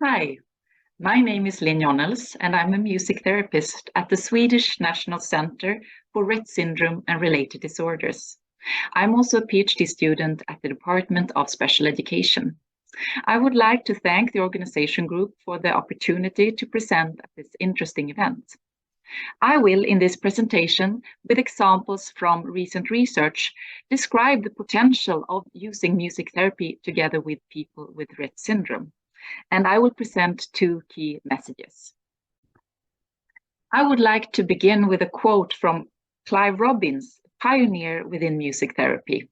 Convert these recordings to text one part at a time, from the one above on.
Hi, my name is Linn Johnels, and I'm a music therapist at the Swedish National Center for Rett Syndrome and Related Disorders. I'm also a PhD student at the Department of Special Education. I would like to thank the organization group for the opportunity to present at this interesting event. I will, in this presentation, with examples from recent research, describe the potential of using music therapy together with people with Rett syndrome. And I will present two key messages. I would like to begin with a quote from Clive Robbins, pioneer within music therapy.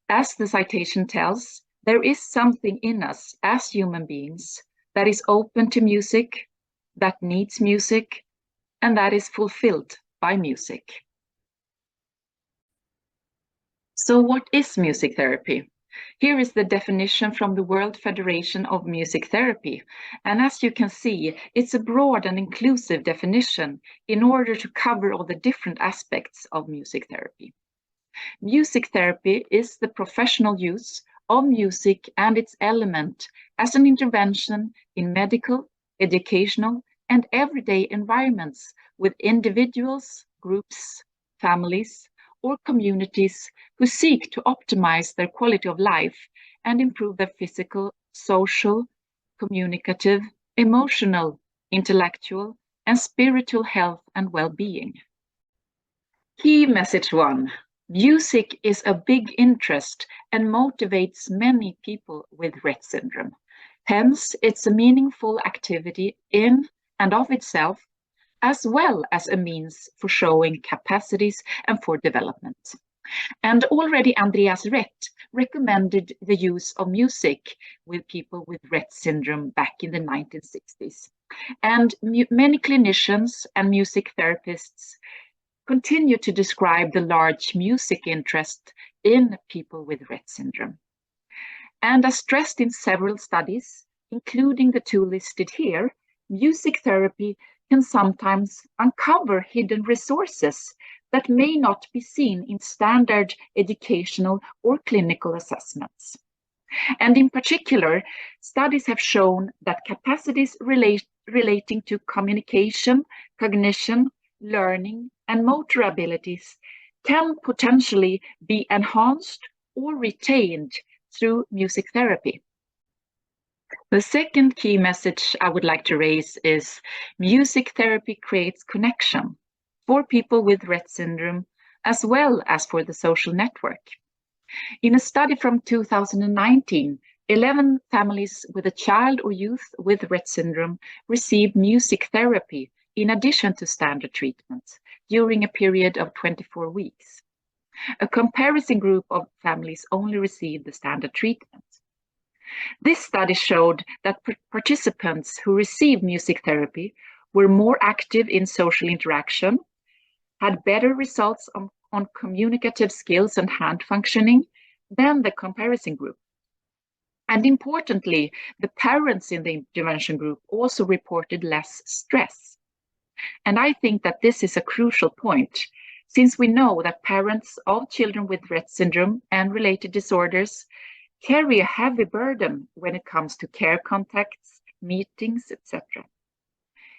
As the citation tells, there is something in us as human beings that is open to music, that needs music, and that is fulfilled by music. So what is music therapy? Here is the definition from the World Federation of Music Therapy. And as you can see, it's a broad and inclusive definition in order to cover all the different aspects of music therapy. Music therapy is the professional use of music and its element as an intervention in medical, educational, and everyday environments with individuals, groups, families, or communities who seek to optimize their quality of life and improve their physical, social, communicative, emotional, intellectual, and spiritual health and well-being. Key message 1. Music is a big interest and motivates many people with Rett syndrome. Hence, it's a meaningful activity in and of itself, as well as a means for showing capacities and for development. And already Andreas Rett recommended the use of music with people with Rett syndrome back in the 1960s. And many clinicians and music therapists continue to describe the large music interest in people with Rett syndrome. And as stressed in several studies, including the two listed here, music therapy can sometimes uncover hidden resources that may not be seen in standard educational or clinical assessments. And in particular, studies have shown that capacities relating to communication, cognition, learning, and motor abilities can potentially be enhanced or retained through music therapy. The second key message I would like to raise is music therapy creates connection for people with Rett syndrome as well as for the social network. In a study from 2019, 11 families with a child or youth with Rett syndrome received music therapy in addition to standard treatment during a period of 24 weeks. A comparison group of families only received the standard treatment. This study showed that participants who received music therapy were more active in social interaction, had better results on communicative skills and hand functioning than the comparison group. And importantly, the parents in the intervention group also reported less stress. And I think that this is a crucial point, since we know that parents of children with Rett syndrome and related disorders carry a heavy burden when it comes to care contacts, meetings, etc.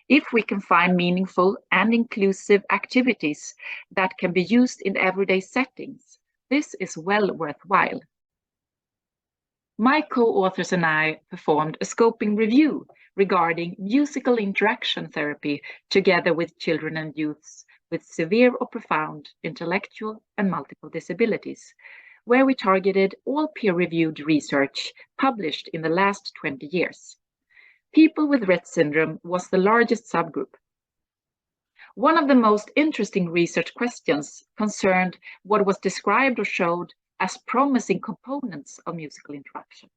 If we can find meaningful and inclusive activities that can be used in everyday settings, this is well worthwhile. My co-authors and I performed a scoping review regarding musical interaction therapy together with children and youths with severe or profound intellectual and multiple disabilities, where we targeted all peer-reviewed research published in the last 20 years. People with Rett syndrome was the largest subgroup. One of the most interesting research questions concerned what was described or showed as promising components of musical interaction.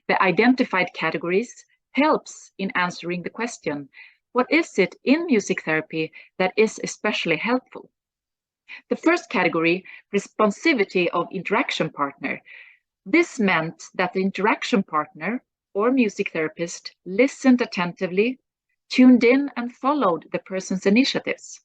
The identified categories helps in answering the question, what is it in music therapy that is especially helpful? The first category, responsivity of interaction partner. This meant that the interaction partner or music therapist listened attentively, tuned in and followed the person's initiatives.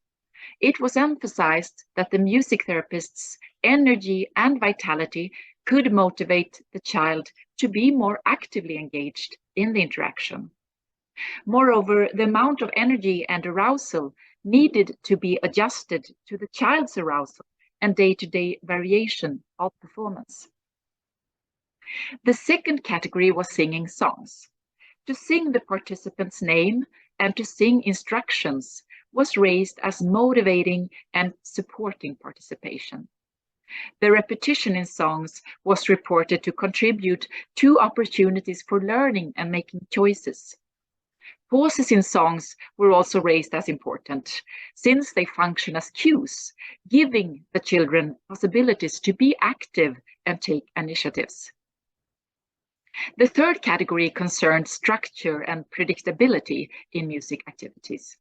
It was emphasized that the music therapist's energy and vitality could motivate the child to be more actively engaged in the interaction. Moreover, the amount of energy and arousal needed to be adjusted to the child's arousal and day-to-day variation of performance. The second category was singing songs. To sing the participant's name and to sing instructions was raised as motivating and supporting participation. The repetition in songs was reported to contribute to opportunities for learning and making choices. Pauses in songs were also raised as important, since they function as cues, giving the children possibilities to be active and take initiatives. The third category concerned structure and predictability in music activities.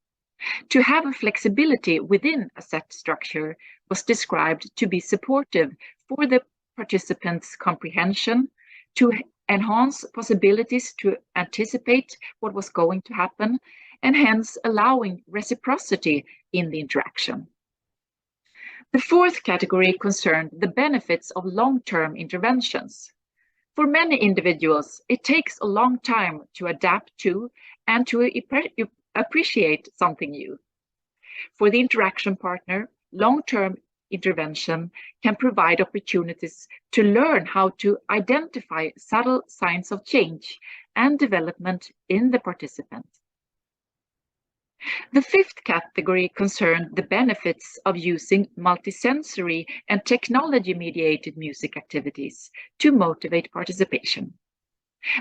To have a flexibility within a set structure was described to be supportive for the participants' comprehension, to enhance possibilities to anticipate what was going to happen, and hence allowing reciprocity in the interaction. The fourth category concerned the benefits of long-term interventions. For many individuals, it takes a long time to adapt to and to appreciate something new. For the interaction partner, long-term intervention can provide opportunities to learn how to identify subtle signs of change and development in the participant. The fifth category concerned the benefits of using multisensory and technology-mediated music activities to motivate participation.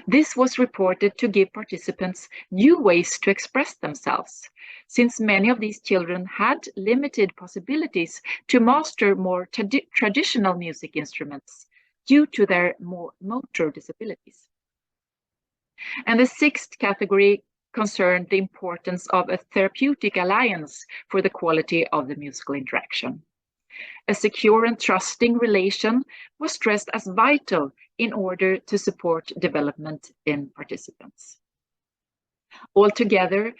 This was reported to give participants new ways to express themselves, since many of these children had limited possibilities to master more traditional music instruments due to their more motor disabilities. And the sixth category concerned the importance of a therapeutic alliance for the quality of the musical interaction. A secure and trusting relation was stressed as vital in order to support development in participants. Altogether,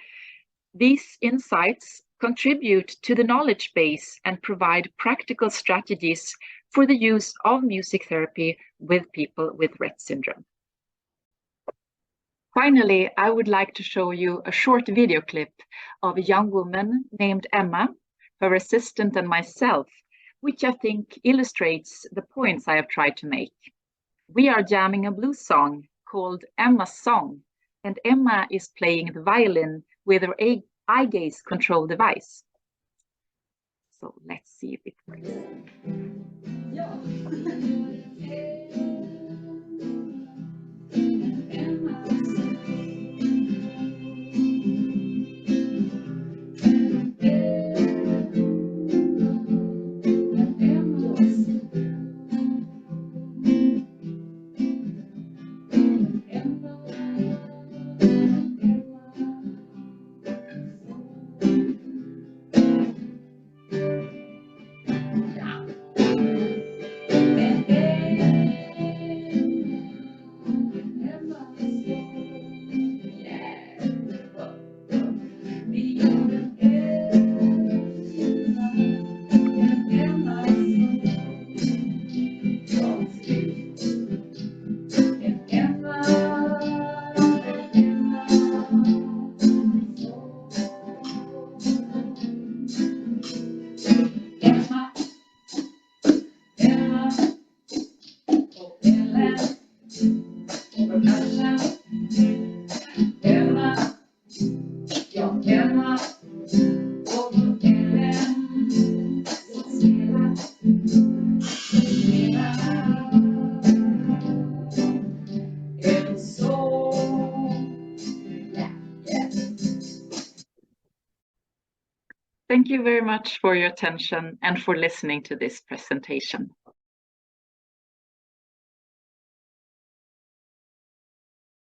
these insights contribute to the knowledge base and provide practical strategies for the use of music therapy with people with Rett syndrome. Finally, I would like to show you a short video clip of a young woman named Emma, her assistant and myself, which I think illustrates the points I have tried to make. We are jamming a blues song called Emma's Song, and Emma is playing the violin with her eye gaze control device. So let's see if it works. Thank you very much for your attention and for listening to this presentation.